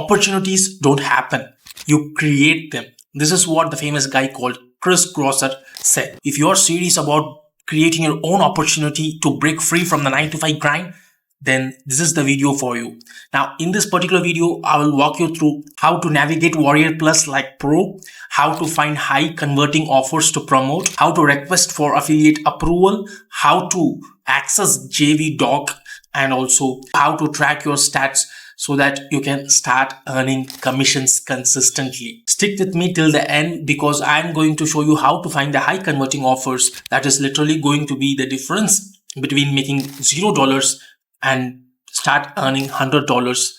Opportunities don't happen. You create them. This is what the famous guy called Chris Grosser said. If you're serious about creating your own opportunity to break free from the 9-to-5 grind, then this is the video for you. Now, in this particular video, I will walk you through how to navigate Warriorplus like pro, how to find high converting offers to promote, how to request for affiliate approval, how to access JV doc, and also how to track your stats so that you can start earning commissions consistently. Stick with me till the end because I'm going to show you how to find the high converting offers. That is literally going to be the difference between making $0 and start earning $100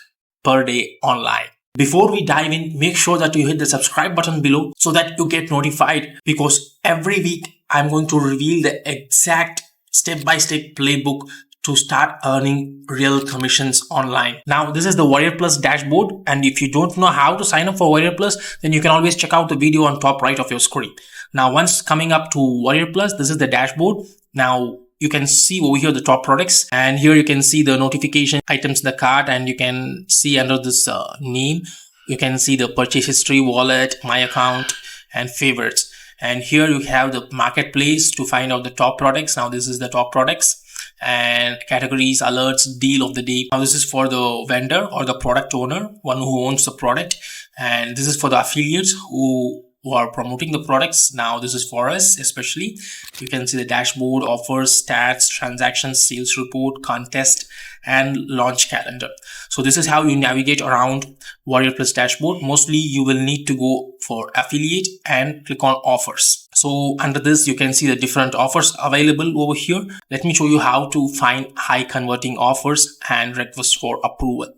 per day online. Before we dive in, make sure that you hit the subscribe button below so that you get notified, because every week I'm going to reveal the exact step-by-step playbook to start earning real commissions online. Now, this is the Warriorplus dashboard, and if you don't know how to sign up for Warriorplus, then you can always check out the video on top right of your screen. Now, once coming up to Warriorplus, this is the dashboard. Now, you can see over here the top products, and here you can see the notification items in the cart, and you can see under this name, you can see the purchase history, wallet, my account, and favorites. And here you have the marketplace to find out the top products. Now, this is the top products. And categories, alerts, deal of the day. Now this is for the vendor or the product owner, one who owns the product, and this is for the affiliates who are promoting the products. Now this is for us especially. You can see the dashboard, offers, stats, transactions, sales report, contest, and launch calendar. So this is how you navigate around Warriorplus dashboard. Mostly you will need to go for affiliate and click on offers. So under this, you can see the different offers available over here. Let me show you how to find high converting offers and request for approval.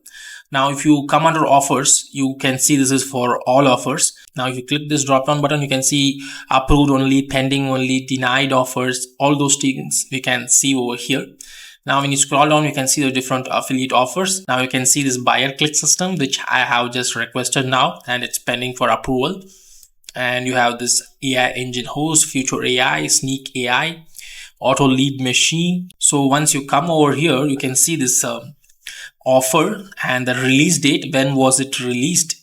Now, if you come under offers, you can see this is for all offers. Now, if you click this drop down button, you can see approved only, pending only, denied offers, all those things we can see over here. Now, when you scroll down, you can see the different affiliate offers. Now, you can see this buyer click system, which I have just requested now, and it's pending for approval. And you have this AI engine host, future AI, sneak AI, auto lead machine. So once you come over here, you can see this offer and the release date, when was it released,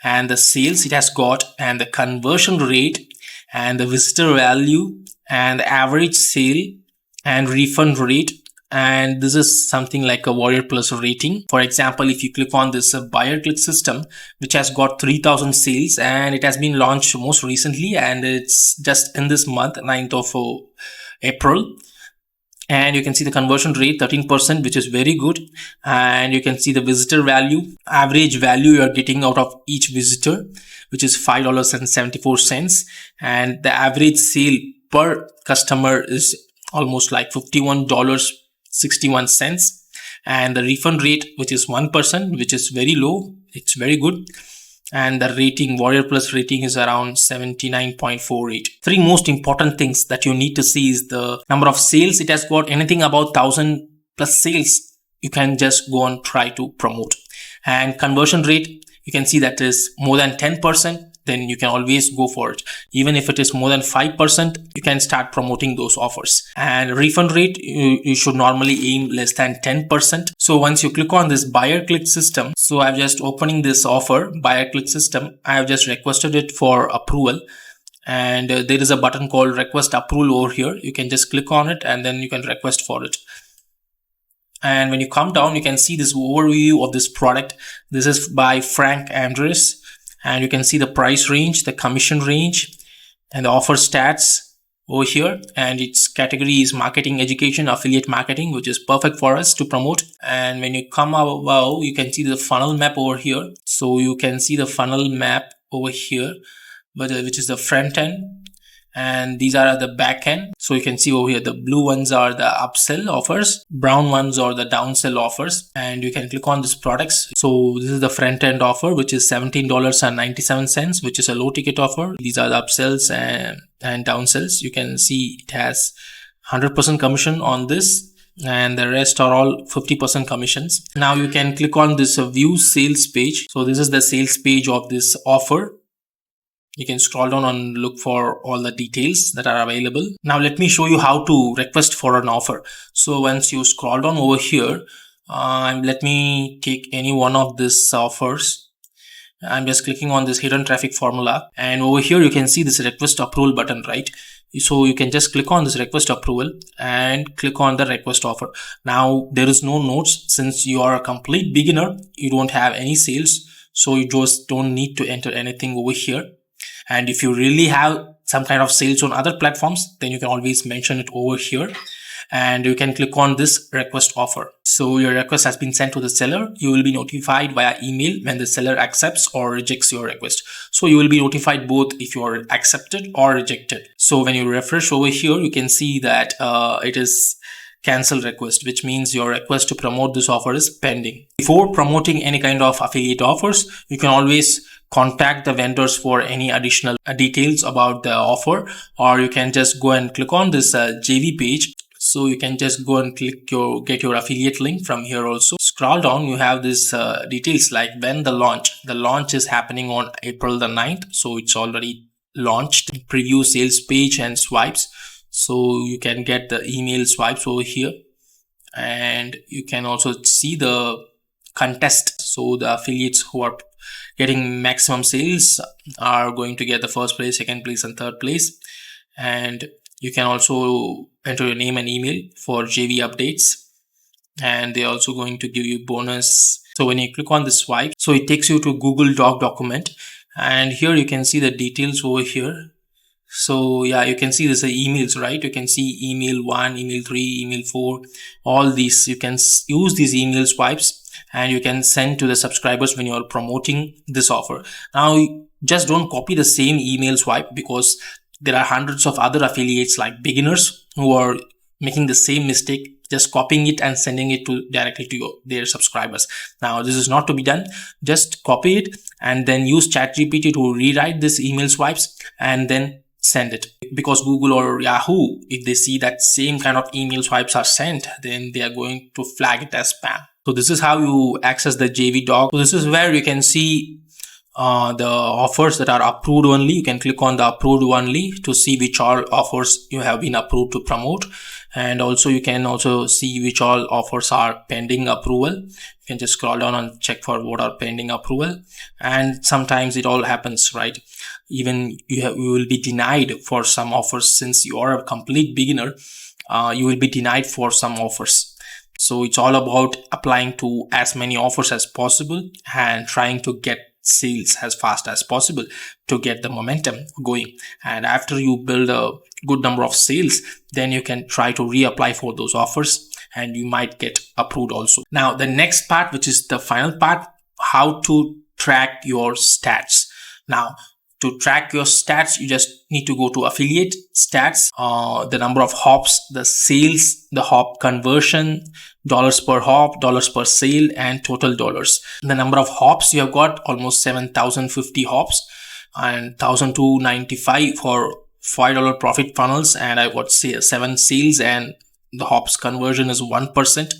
and the sales it has got, and the conversion rate, and the visitor value, and the average sale, and refund rate. And this is something like a Warriorplus rating. For example, if you click on this buyer click system, which has got 3,000 sales, and it has been launched most recently, and it's just in this month, 9th of April. And you can see the conversion rate 13%, which is very good. And you can see the visitor value, average value you are getting out of each visitor, which is $5.74. And the average sale per customer is almost like $51.61. And the refund rate, which is 1%, which is very low. It's very good. And the rating, Warriorplus rating, is around 79.48. Three most important things that you need to see is the number of sales it has got. Anything about 1,000 plus sales, you can just go and try to promote. And conversion rate, you can see that is more than 10%. Then you can always go for it. Even if it is more than 5%, you can start promoting those offers. And refund rate, you should normally aim less than 10%. So once you click on this buyer click system, so I'm just opening this offer, buyer click system. I have just requested it for approval. And there is a button called request approval over here. You can just click on it and then you can request for it. And when you come down, you can see this overview of this product. This is by Frank Andres. And you can see the price range, the commission range, and the offer stats over here. And its category is marketing, education, affiliate marketing, which is perfect for us to promote. And when you come above, you can see the funnel map over here. So you can see the funnel map over here, which is the front end. And these are the back end. So you can see over here, the blue ones are the upsell offers, brown ones are the downsell offers, and you can click on these products. So this is the front end offer, which is $17.97, which is a low ticket offer. These are the upsells and downsells. You can see it has 100% commission on this, and the rest are all 50% commissions. Now you can click on this view sales page. So this is the sales page of this offer. You can scroll down and look for all the details that are available. Now let me show you how to request for an offer. So once you scroll down over here, let me take any one of these offers. I'm just clicking on this hidden traffic formula, and over here you can see this request approval button, right? So you can just click on this request approval and click on the request offer. Now there is no notes since you are a complete beginner, you don't have any sales, so you just don't need to enter anything over here. And if you really have some kind of sales on other platforms, then you can always mention it over here, and you can click on this request offer. So your request has been sent to the seller. You will be notified via email when the seller accepts or rejects your request. So you will be notified both if you are accepted or rejected. So when you refresh over here, you can see that it is cancel request, which means your request to promote this offer is pending. Before promoting any kind of affiliate offers, you can always contact the vendors for any additional details about the offer, or you can just go and click on this JV page. So you can just go and get your affiliate link from here also. Scroll down, you have this details like when the launch is happening on April the 9th. So it's already launched. Preview sales page and swipes. So you can get the email swipes over here, and you can also see the contest. So the affiliates who are getting maximum sales are going to get the first place, second place and third place. And you can also enter your name and email for JV updates, and they're also going to give you bonus. So when you click on the swipe, so it takes you to Google Doc document, and here you can see the details over here. So yeah, you can see there's the emails, right? You can see email 1, email 3, email 4, all these. You can use these email swipes and you can send to the subscribers when you are promoting this offer. Now, just don't copy the same email swipe, because there are hundreds of other affiliates like beginners who are making the same mistake, just copying it and sending it directly to their subscribers. Now, this is not to be done. Just copy it and then use ChatGPT to rewrite this email swipes and then send it, because Google or Yahoo, if they see that same kind of email swipes are sent, then they are going to flag it as spam. So this is how you access the JV doc. So this is where you can see the offers that are approved only. You can click on the approved only to see which all offers you have been approved to promote, and also you can also see which all offers are pending approval. You can just scroll down and check for what are pending approval, and sometimes it all happens, right? Even you will be denied for some offers. Since you are a complete beginner, you will be denied for some offers. So it's all about applying to as many offers as possible and trying to get sales as fast as possible to get the momentum going. And after you build a good number of sales, then you can try to reapply for those offers and you might get approved also. Now, the next part, which is the final part, how to track your stats. Now, to track your stats, you just need to go to affiliate stats, the number of hops, the sales, the hop conversion, dollars per hop, dollars per sale, and total dollars. The number of hops, you have got almost 7,050 hops and 1,295 for $5 profit funnels, and I got 7 sales, and the hops conversion is 1%,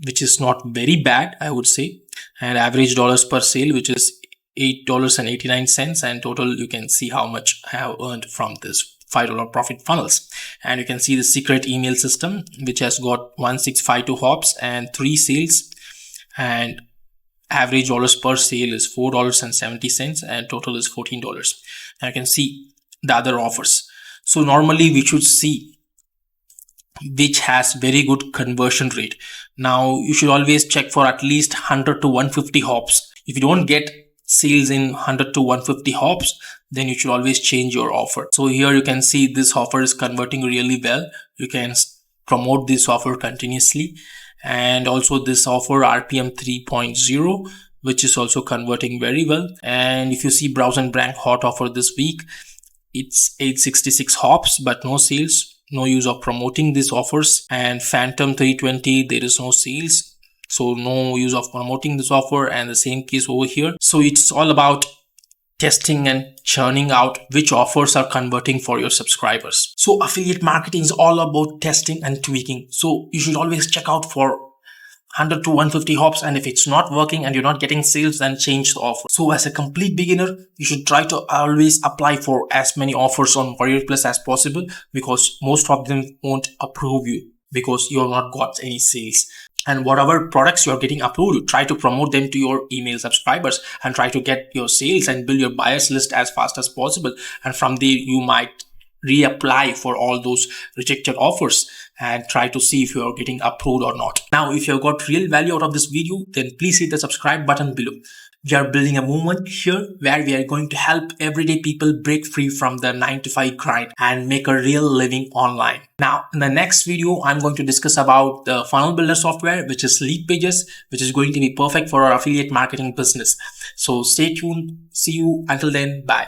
which is not very bad, I would say. And average dollars per sale, which is $8.89, and total you can see how much I have earned from this $5 profit funnels. And you can see the secret email system, which has got 1652 hops and 3 sales, and average dollars per sale is $4.70, and total is $14. And you can see the other offers. So normally we should see which has very good conversion rate. Now you should always check for at least 100 to 150 hops. If you don't get sales in 100 to 150 hops, then you should always change your offer. So here you can see this offer is converting really well. You can promote this offer continuously, and also this offer RPM 3.0, which is also converting very well. And if you see Browse and Brand hot offer this week, it's 866 hops but no sales, no use of promoting these offers. And Phantom 320, there is no sales, so no use of promoting this offer, and the same case over here. So it's all about testing and churning out which offers are converting for your subscribers. So affiliate marketing is all about testing and tweaking. So you should always check out for 100 to 150 hops, and if it's not working and you're not getting sales, then change the offer. So as a complete beginner, you should try to always apply for as many offers on Warriorplus as possible, because most of them won't approve you because you have not got any sales. And whatever products you're getting approved, try to promote them to your email subscribers and try to get your sales and build your buyers list as fast as possible. And from there, you might reapply for all those rejected offers and try to see if you are getting approved or not. Now, if you got real value out of this video, then please hit the subscribe button below. We are building a movement here where we are going to help everyday people break free from the 9-to-5 grind and make a real living online. Now, in the next video, I'm going to discuss about the funnel builder software, which is Leadpages, which is going to be perfect for our affiliate marketing business. So stay tuned. See you until then. Bye.